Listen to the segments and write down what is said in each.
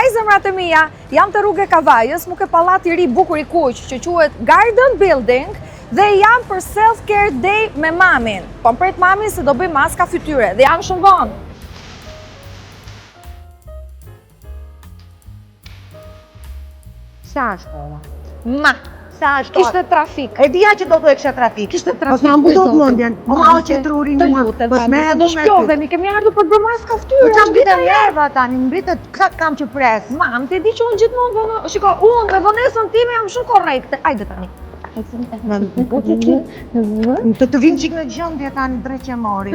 Haj zemrat e mia, jam të rrugë e Kavajës, mu ke pallat i ri bukur i kuq që quhet Garden Building dhe jam për self care day me mamin. Po pret mamin se do bëj maska fytyre dhe jam shumë vonë. Sa është kolla? Ma, Sa është? kishte trafik. E dija që do të kishte trafik. Kishte trafik. Mos na mbudot mendjen. O që trurin mua. Mos më do shpjohemi, kemi ardhur për të bërë maska fytyre. Po çam bitë nerva tani, mbritet këtë kam që pres. Mam, ti di që unë gjithmonë vonë, shiko, unë me vonesën time jam shumë korrekte. Hajde tani. Të vim qik në gjëndje tani drejt që mori.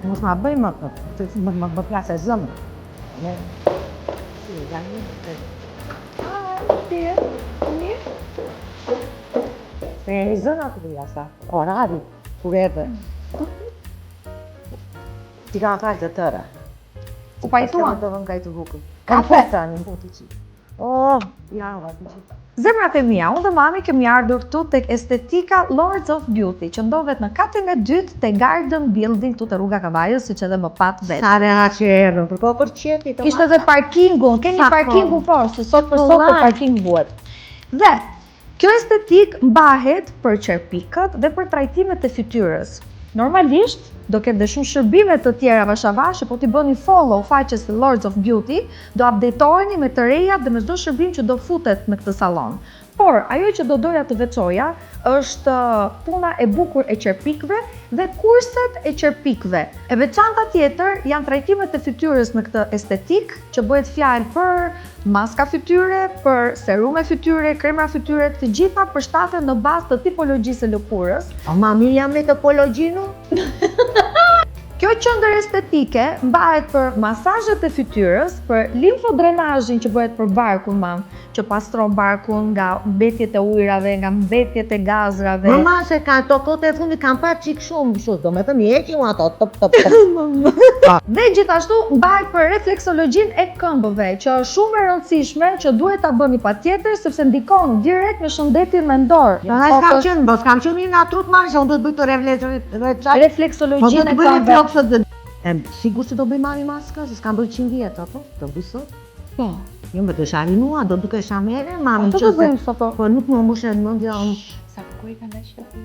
Mos ma bëj më plase zëmë. Se e zënë atë dhja sa, orari, kurete. Ti ka kalë të tëra. U pajtuan. Të vën kajtë bukën. Kafe tani, po të qi. Ja, va të qi. Zemrat e mia, unë dhe mami kemi ardhur këtu tek Estetika Lords of Beauty, që ndodhet në katin e dytë te Garden Building këtu te rruga Kavajës, siç edhe më pat vetë. Sa reha që erdhën, për po për qeti të Kishte edhe parkingun, keni parkingu poshtë, se sot për sot të parking buhet. Dhe kjo estetik mbahet për qerpikët dhe për trajtimet e fytyrës. Normalisht do ketë dhe shumë shërbime të tjera vashavashe, po t'i bëni follow faqes të Lords of Beauty, do updatoheni me të rejat dhe me çdo shërbim që do futet në këtë salon. Por, ajo që do doja të veçoja është puna e bukur e qerpikëve dhe kurset e qerpikëve. E veçanta tjetër janë trajtimet e fytyrës në këtë estetik, që bëhet fjalë për maska fytyre, për serume fytyre, krema fytyre, të gjitha përshtaten në bazë të tipologjisë së lëkurës. O mami, jam me topologjinu? Kjo qendër estetike mbahet për masazhet e fytyrës, për limfodrenazhin që bëhet për barkun, mam, që pastron barkun nga mbetjet e ujrave, nga mbetjet e gazrave. Mama, se ka tokot e fundi kam parë qik shumë, do me thëmë heqim ato, top. Dhe gjithashtu mbahet për refleksologjinë e këmbëve, që është shumë e rëndësishme, që duhet ta bëni patjetër sepse ndikon direkt në shëndetin mendor. S'kam qenë mirë nga trut marrë, se unë do të bëj të refleksologjinë e këmbëve. Sigur që do bëj mami maska, se s'kam bëj 100 vjetë, apo? Do bëj sot? Po. Jo me të sharinua, do duke shamere, mami që do bëjmë sot? Po nuk më mushe në mëndja unë. Sa kuj ka në shëtë?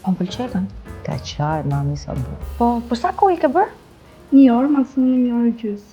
O më pëlqetën? Ka qarë, mami, sa bërë. Po, për sa kuj ke bërë? 1 orë, maksimum 1 orë gjysë.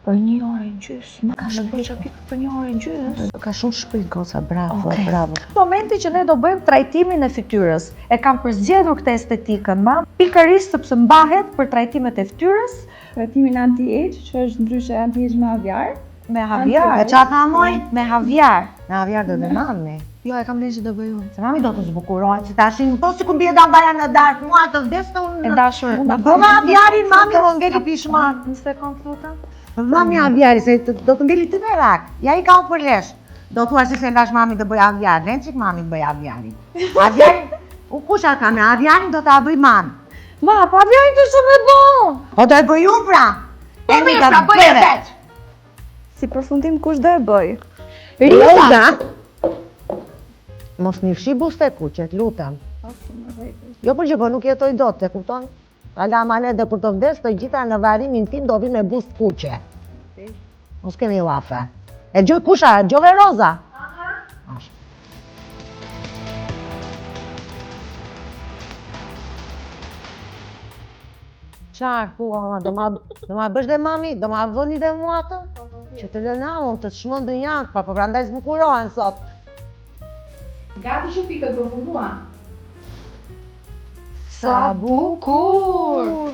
Për 1 orë e gjysë, më ka shpër që pikë për 1 orë e gjysë. Ka shumë shpejt, goca, bravo, bravo. Në momenti që ne do bëjmë trajtimin e fytyrës, e kam përzgjedhur këtë estetikën, ma, pikërisht sepse mbahet për trajtimet e fytyrës, Trajtimin anti-age, që është ndryshe anti-age me aviar. me haviar. E qa tha moj? Me haviar. Me aviar do dhe mami. Jo, e kam lejë që do bëj unë. Se mami do të zbukurohet, që ta ashin, po si ku mbje da mbaja në darkë, mua të vdes të unë. E dashur. Po me aviarin, mami, do ngeli pishman. Një sekund, lutem. Mami aviari, se do të ngeli të verak. Ja i ka u përlesh. Do thua si se ndash mami të bëj aviar, len qik mami të bëj aviarin. Aviarin, u kusha ka me aviarin do të bëj mami. Ma, po aviarin të shumë e bon. O do e bëj unë pra. Po mirë, pra bëj e vetë. Si përfundim kush do e bëj? Rita! Mos një fshi buste kuqet, lutem. Jo për që po nuk jetoj do të, kupton? Ala mane dhe për të vdes të gjitha në varimin tim do vi me bust kuqe. Mos kemi lafe. E gjoj kusha, gjove roza. Qarë, do ma bësh dhe mami, do ma vëni dhe mua të? Që të lëna unë të shmën dë janë, pa prandaj zbukurohen sot. Gati shumë pikët për fundua. Sa bukur!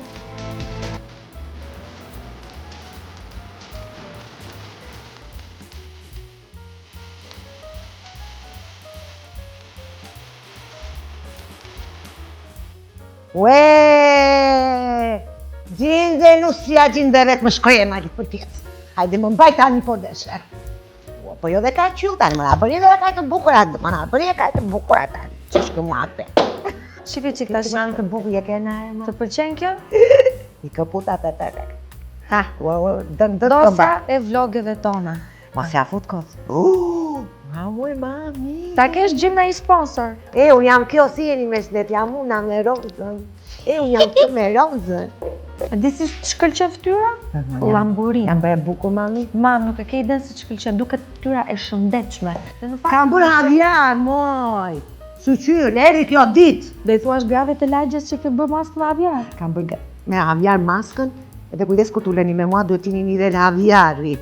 Ue! Gjinde, Lucia, gjinde vetë më shkoje marit për tjetë. Hajde më mbaj tani po deshe. Po jo dhe ka qyll tani, më na bëri dhe ka të bukurat, më na bëri dhe ka të bukurat tani. Që shkë më ate. Shikë që këta Të të bukur, je kena e më. të pëlqen kjo? I këputa të të të. Ha, Dënë të dosa këmba. e vlogeve tona. Mos ja fut kos. Moj mami. Ta kesh gjim në i sponsor. Unë jam kjo si jeni me shdet, jam unë në rozën. Unë jam të me rozën. A di si shkëlqen fytyra? Lamburin. Jam bërë buku, mami. Mam, nuk e ke iden se shkëlqen, duket fytyra e shëndetshme. Dhe në fakt, Kam bërë havjar, moj. Suqyr, eri kjo ditë. do i thuash grave të lagjes që ke bërë maskë në avjar? Kam bërë me havjar maskën, edhe kujdes kur t'uleni me mua, duhet tini një dhe havjari.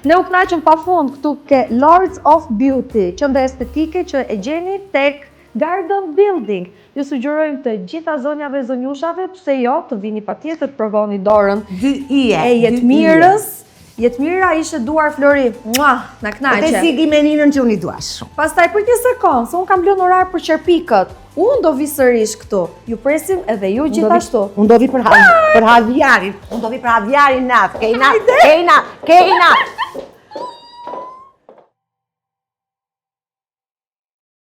Ne u knaqëm pa fund këtu ke Lords of Beauty, qendër estetike që e gjeni tek Garden Building. Ju sugjerojmë të gjitha zonjave e zonjushave, pse jo, të vini patjetër të provoni dorën e Jetmirës. Jetmira ishte duar Flori, na knaqe. Te si gimeninën që unë i duash shumë. Pastaj për një sekond, se unë kam lënë orar për qerpikët. Unë do vi sërish këtu. Ju presim edhe ju gjithashtu. Unë do vi për havjarin. Unë do vi për havjarin natë. Kejna.